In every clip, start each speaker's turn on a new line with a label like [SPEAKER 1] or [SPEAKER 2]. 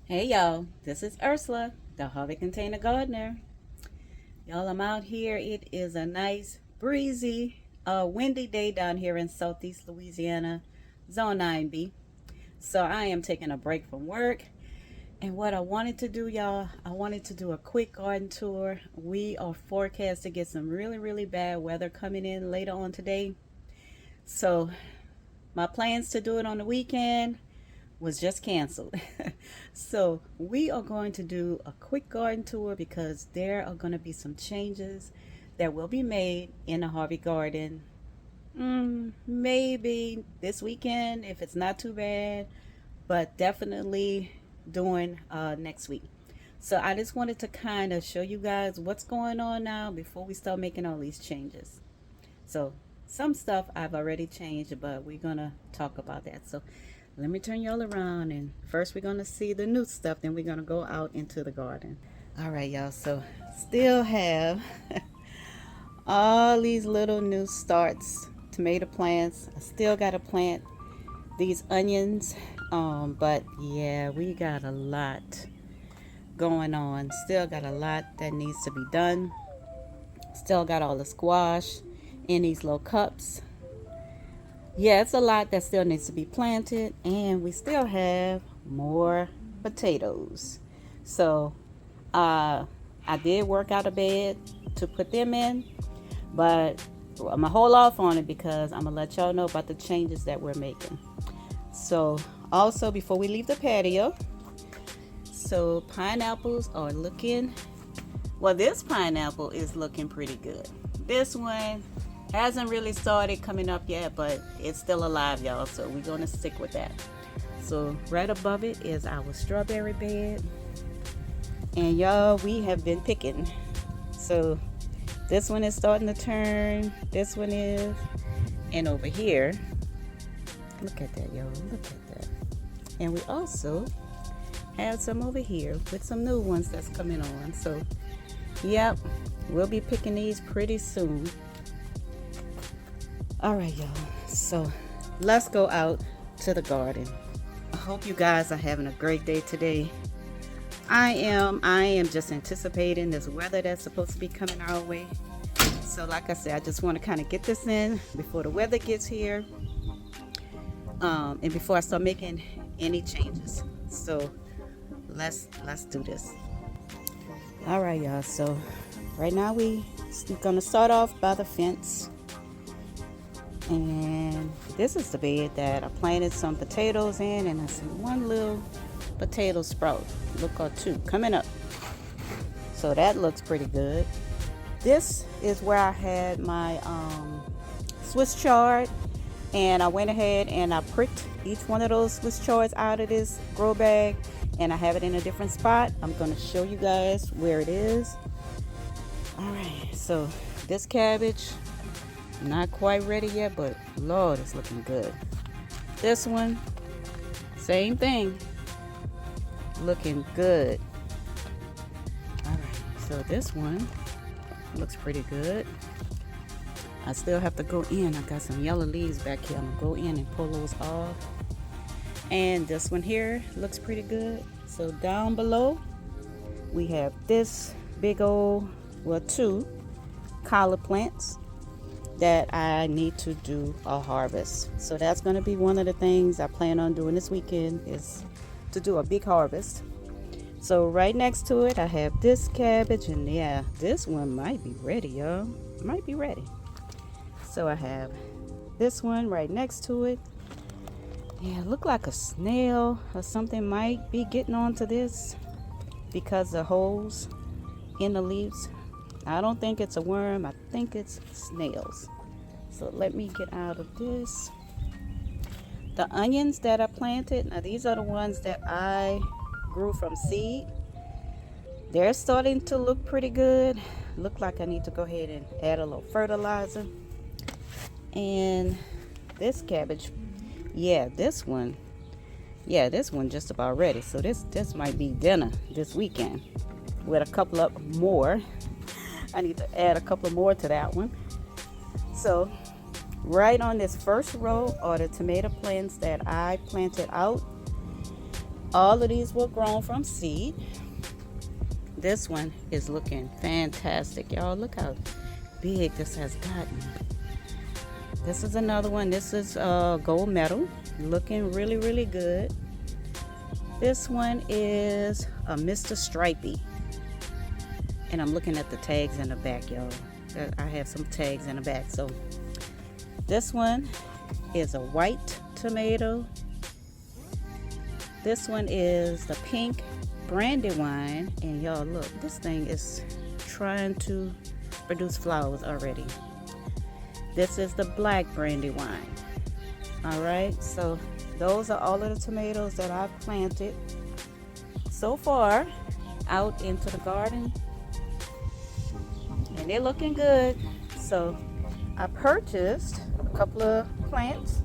[SPEAKER 1] Hey y'all, this is Ursula, the Hobby Container Gardener. Y'all, I'm out here. It is a nice, breezy, windy day down here in Southeast Louisiana, Zone 9B. So I am taking a break from work. And what I wanted to do, y'all, I wanted to do a quick garden tour. We are forecast to get some really, really bad weather coming in later on today. So my plans to do it on the weekend was just canceled. So we are going to do a quick garden tour because there are going to be some changes that will be made in the Harvey Garden. Maybe this weekend if it's not too bad, but definitely doing next week. So I just wanted to kind of show you guys what's going on now before we start making all these changes. So some stuff I've already changed, but we're gonna talk about that. So let me turn y'all around, and first we're gonna see the new stuff, then we're gonna go out into the garden. All right, y'all, so still have all these little new starts, tomato plants. I still gotta plant these onions, but yeah, we got a lot going on. Still got a lot that needs to be done. Still got all the squash in these little cups. Yeah, it's a lot that still needs to be planted, and we still have more potatoes. So I did work out a bed to put them in, but I'm gonna hold off on it because I'm gonna let y'all know about the changes that we're making. So also before we leave the patio, so pineapples are looking, well, this pineapple is looking pretty good. This one hasn't really started coming up yet, but it's still alive, y'all, so we're gonna stick with that. So right above it is our strawberry bed, and y'all, we have been picking. So this one is starting to turn, this one is, and over here, look at that, y'all, look at that. And we also have some over here with some new ones that's coming on. So yep, we'll be picking these pretty soon. All right, y'all, so let's go out to the garden. I hope you guys are having a great day today. I am just anticipating this weather that's supposed to be coming our way. So like I said, I just want to kind of get this in before the weather gets here, and before I start making any changes. So let's do this. All right, y'all, so right now we're gonna start off by the fence. And this is the bed that I planted some potatoes in, and I see one little potato sprout, look, or two coming up. So that looks pretty good. This is where I had my Swiss chard, and I went ahead and I pricked each one of those Swiss chards out of this grow bag, and I have it in a different spot. I'm going to show you guys where it is. All right, so this cabbage, not quite ready yet, but Lord, it's looking good. This one, same thing, looking good. All right, so this one looks pretty good. I still have to go in. I got some yellow leaves back here. I'm gonna go in and pull those off. And this one here looks pretty good. So down below, we have this big old, well, two collard plants that I need to do a harvest. So that's going to be one of the things I plan on doing this weekend, is to do a big harvest. So right next to it I have this cabbage, and yeah, this one might be ready, y'all. Might be ready. So I have this one right next to it. Yeah, look like a snail or something might be getting onto this because the holes in the leaves. I don't think it's a worm, I think it's snails. So let me get out of this. The onions that I planted, now these are the ones that I grew from seed. They're starting to look pretty good. Look like I need to go ahead and add a little fertilizer. And this cabbage, yeah, this one just about ready. So this might be dinner this weekend with a couple of more. I need to add a couple more to that one. So right on this first row are the tomato plants that I planted out. All of these were grown from seed. This one is looking fantastic, y'all. Look how big this has gotten. This is another one. This is gold medal, looking really, really good. This one is a Mr. Stripey, and I'm looking at the tags in the back, y'all. I have some tags in the back. So this one is a white tomato. This one is the pink brandywine, and y'all look, this thing is trying to produce flowers already. This is the black brandywine. All right, so those are all of the tomatoes that I've planted so far out into the garden, and they're looking good. So I purchased a couple of plants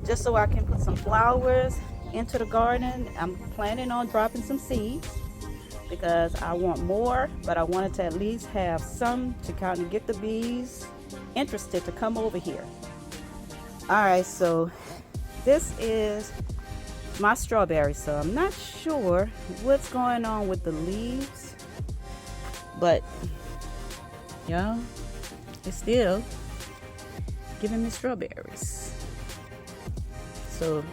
[SPEAKER 1] just so I can put some flowers into the garden. I'm planning on dropping some seeds because I want more, but I wanted to at least have some to kind of get the bees interested to come over here. All right, so this is my strawberry. So I'm not sure what's going on with the leaves, but y'all, it's still giving me strawberries. So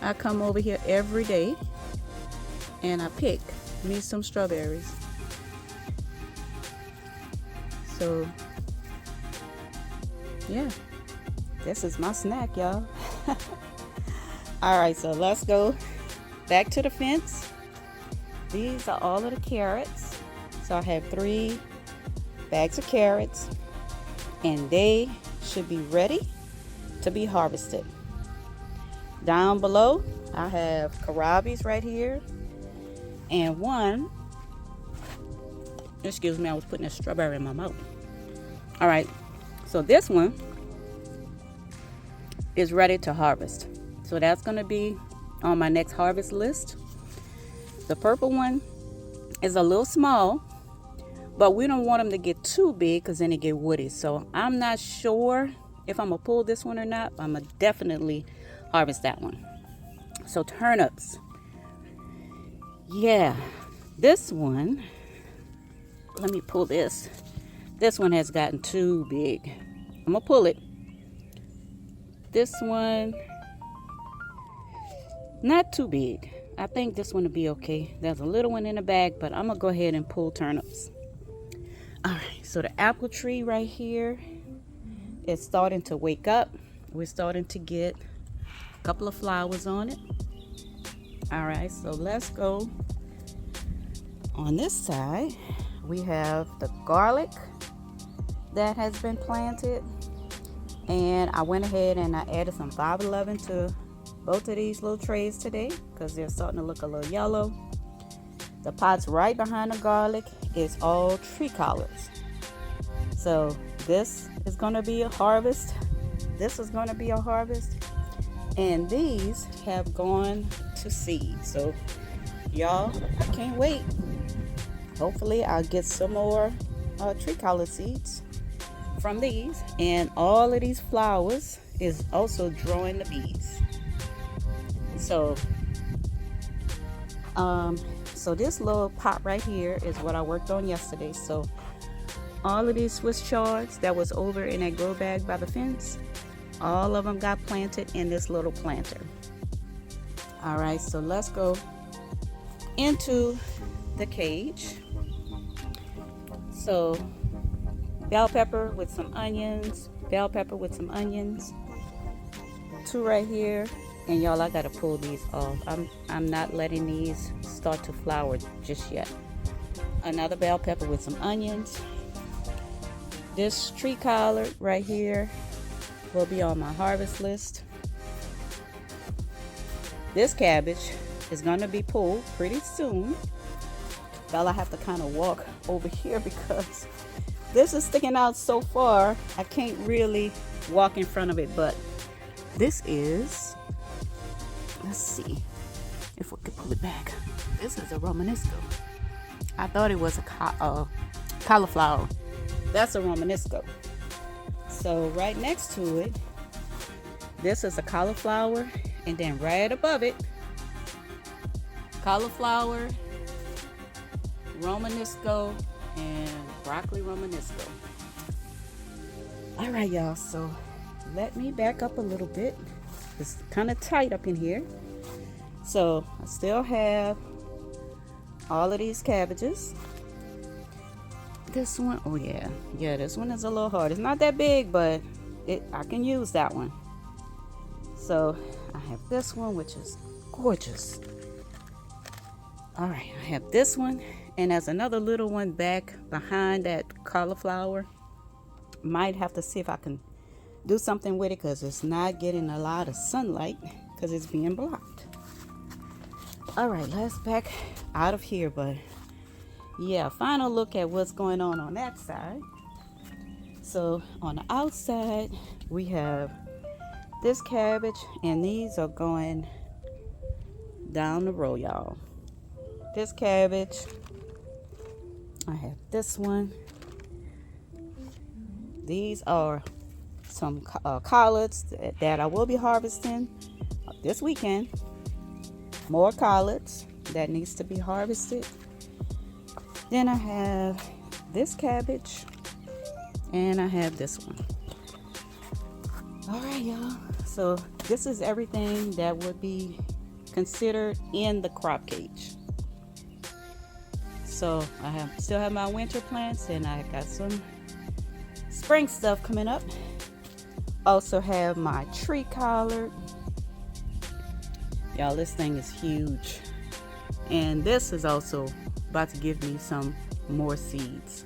[SPEAKER 1] I come over here every day and I pick me some strawberries. So yeah, this is my snack, y'all. All right, so let's go back to the fence. These are all of the carrots. So I have 3 bags of carrots, and they should be ready to be harvested. Down below, I have kohlrabies right here, and one, excuse me, I was putting a strawberry in my mouth. All right, so this one is ready to harvest. So that's gonna be on my next harvest list. The purple one is a little small, but we don't want them to get too big because then they get woody. So I'm not sure if I'm gonna pull this one or not. I'm gonna definitely harvest that one. So turnips, yeah, this one, let me pull this. This one has gotten too big. I'm gonna pull it. This one, not too big. I think this one will be okay. There's a little one in the bag, but I'm gonna go ahead and pull turnips. All right, so the apple tree right here is starting to wake up. We're starting to get a couple of flowers on it. All right, so let's go on this side. We have the garlic that has been planted, and I went ahead and I added some 511 to both of these little trays today because they're starting to look a little yellow. The pots right behind the garlic is all tree collards. So this is going to be a harvest. This is going to be a harvest. And these have gone to seed. So y'all, I can't wait. Hopefully I'll get some more tree collard seeds from these. And all of these flowers is also drawing the bees. So so this little pot right here is what I worked on yesterday. So all of these Swiss chards that was over in that grow bag by the fence, all of them got planted in this little planter. All right, so let's go into the cage. So bell pepper with some onions, bell pepper with some onions, 2 right here. And y'all, I gotta pull these off. I'm not letting these start to flower just yet. Another bell pepper with some onions. This tree collard right here will be on my harvest list. This cabbage is gonna be pulled pretty soon. Y'all, I have to kind of walk over here because this is sticking out so far. I can't really walk in front of it, but this is, let's see if we could pull it back. This is a Romanesco. I thought it was a cauliflower. That's a Romanesco. So right next to it, this is a cauliflower, and then right above it cauliflower, Romanesco, and broccoli Romanesco. All right, y'all, so let me back up a little bit. It's kind of tight up in here. So I still have all of these cabbages. This one, oh yeah, this one is a little hard. It's not that big, but I can use that one. So I have this one, which is gorgeous. All right, I have this one, and there's another little one back behind that cauliflower. Might have to see if I can do something with it because it's not getting a lot of sunlight because it's being blocked. All right, let's back out of here, but yeah, final look at what's going on that side. So on the outside, we have this cabbage, and these are going down the row, y'all. This cabbage, I have this one. These are some collards that I will be harvesting this weekend. More collards that needs to be harvested. Then I have this cabbage, and I have this one. All right, y'all. So this is everything that would be considered in the crop cage. So I still have my winter plants, and I got some spring stuff coming up. Also have my tree collard. Y'all, this thing is huge. And this is also about to give me some more seeds.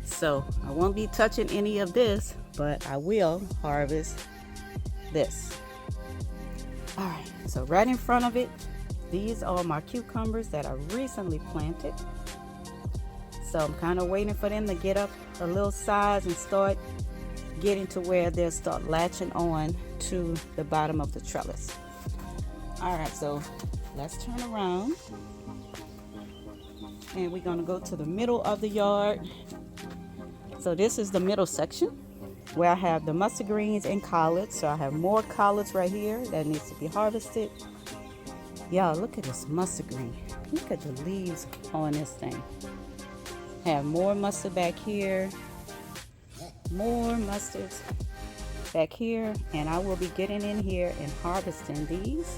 [SPEAKER 1] So I won't be touching any of this, but I will harvest this. All right, so right in front of it, these are my cucumbers that I recently planted. So I'm kind of waiting for them to get up a little size and start getting to where they'll start latching on to the bottom of the trellis. All right, so let's turn around, and we're gonna go to the middle of the yard. So this is the middle section where I have the mustard greens and collards. So I have more collards right here that needs to be harvested. Y'all, look at this mustard green. Look at the leaves on this thing. Have more mustard back here, more mustards back here, and I will be getting in here and harvesting these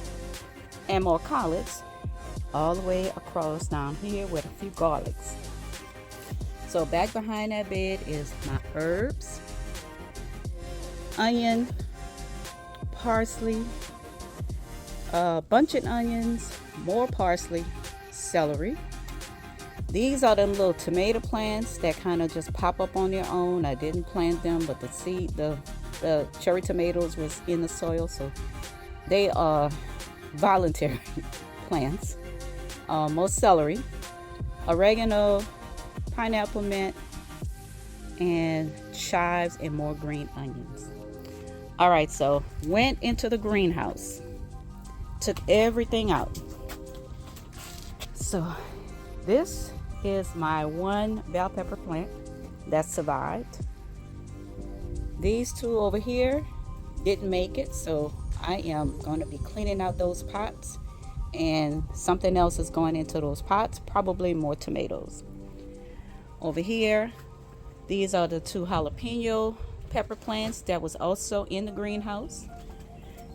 [SPEAKER 1] and more collards all the way across down here with a few garlics. So back behind that bed is my herbs, onion, parsley, bunch of onions, more parsley, celery. These are them little tomato plants that kind of just pop up on their own. I didn't plant them, but the seed, the cherry tomatoes was in the soil, so they are voluntary plants. More celery, oregano, pineapple mint, and chives, and more green onions. All right, so went into the greenhouse, took everything out. So this is my one bell pepper plant that survived. These two over here didn't make it, so I am going to be cleaning out those pots, and something else is going into those pots, probably more tomatoes. Over here, these are the two jalapeno pepper plants that was also in the greenhouse,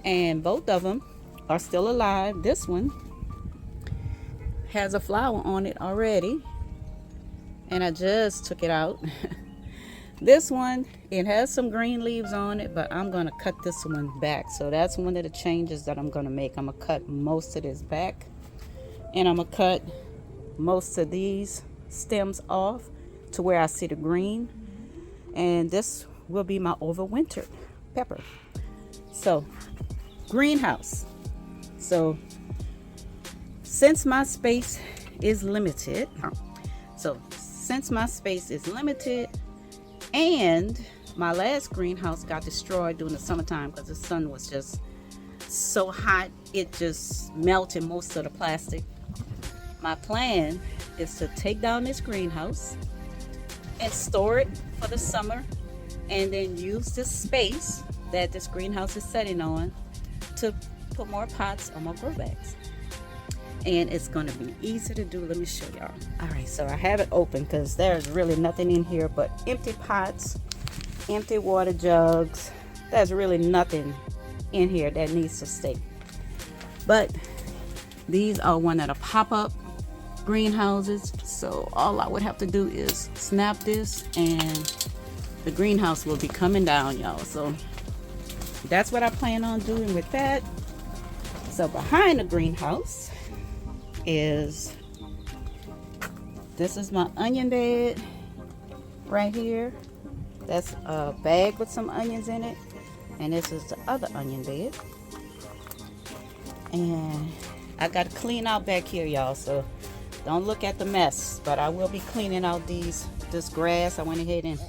[SPEAKER 1] and both of them are still alive. This one has a flower on it already, and I just took it out. This one, it has some green leaves on it, but I'm going to cut this one back. So that's one of the changes that I'm going to make. I'm going to cut most of this back, and I'm going to cut most of these stems off to where I see the green, and this will be my overwintered pepper. So greenhouse. So since my space is limited, and my last greenhouse got destroyed during the summertime because the sun was just so hot, it just melted most of the plastic. My plan is to take down this greenhouse and store it for the summer, and then use this space that this greenhouse is sitting on to put more pots or more grow bags. and it's going to be easy to do. Let me show y'all. All right, so I have it open because there's really nothing in here but empty pots, empty water jugs. There's really nothing in here that needs to stay. But these are one of the pop-up greenhouses, so all I would have to do is snap this and the greenhouse will be coming down, y'all. So that's what I plan on doing with that. So behind the greenhouse is, this is my onion bed right here. That's a bag with some onions in it, and this is the other onion bed. And I got to clean out back here, y'all, so don't look at the mess, but I will be cleaning out this grass. I went ahead and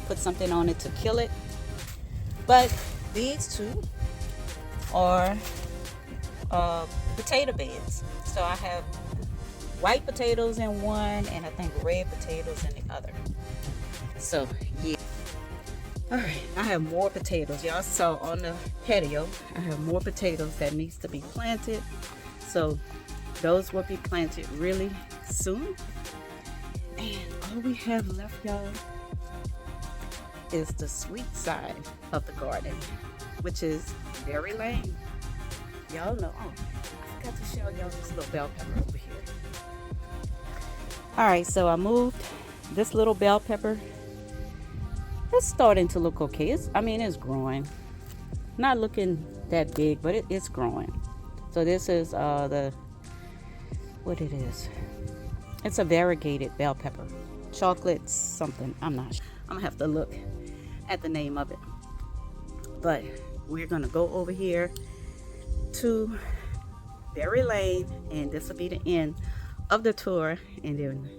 [SPEAKER 1] put something on it to kill it. But these two are potato beds. So I have white potatoes in one, and I think red potatoes in the other. So yeah. All right, I have more potatoes. Y'all saw on the patio, I have more potatoes that needs to be planted. So those will be planted really soon. And all we have left, y'all, is the sweet side of the garden, which is Berry Lane. Y'all know, oh, I forgot to show y'all this little bell pepper over here. All right, so I moved this little bell pepper. It's starting to look okay. It's growing. Not looking that big, but it's growing. So this is what it is. It's a variegated bell pepper. Chocolate something. I'm not sure. I'm gonna have to look at the name of it. But we're gonna go over here to Berry Lane, and this will be the end of the tour, and then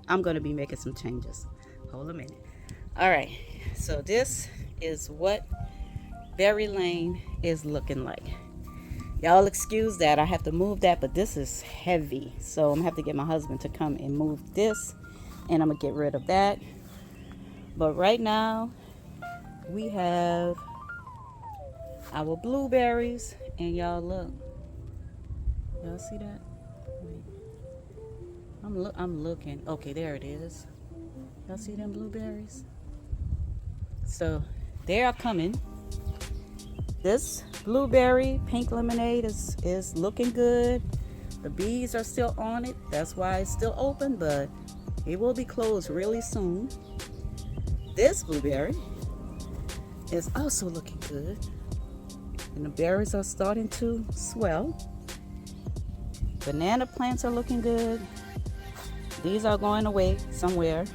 [SPEAKER 1] I'm gonna be making some changes. Hold a minute. All right, so this is what Berry Lane is looking like. Y'all excuse that I have to move that, but this is heavy, so I'm gonna have to get my husband to come and move this, and I'm gonna get rid of that. But right now we have our blueberries, and y'all look, y'all see that? I'm looking. Okay, there it is. Y'all see them blueberries? So they are coming. This blueberry pink lemonade is looking good. The bees are still on it. That's why it's still open, but it will be closed really soon. This blueberry is also looking good, and the berries are starting to swell. Banana plants are looking good. These are going away somewhere.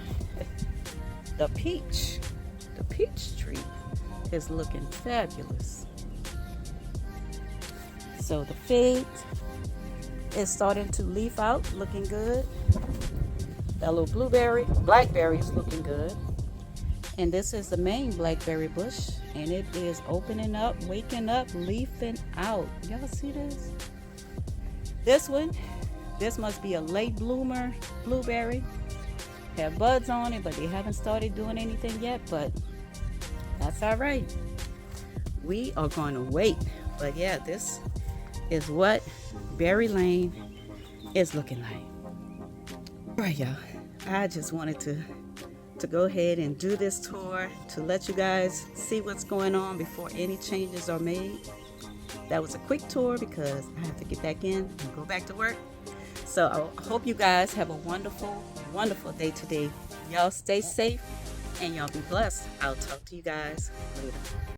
[SPEAKER 1] The peach tree is looking fabulous. So the fig is starting to leaf out, looking good. That little blackberry is looking good. And this is the main blackberry bush, and it is opening up, waking up, leafing out. Y'all see this? This must be a late bloomer blueberry. Have buds on it, but they haven't started doing anything yet, but that's all right. We are going to wait. But yeah, this is what Berry Lane is looking like. All right, y'all. I just wanted to go ahead and do this tour to let you guys see what's going on before any changes are made. That was a quick tour because I have to get back in and go back to work. So I hope you guys have a wonderful, wonderful day today. Y'all stay safe and y'all be blessed. I'll talk to you guys later.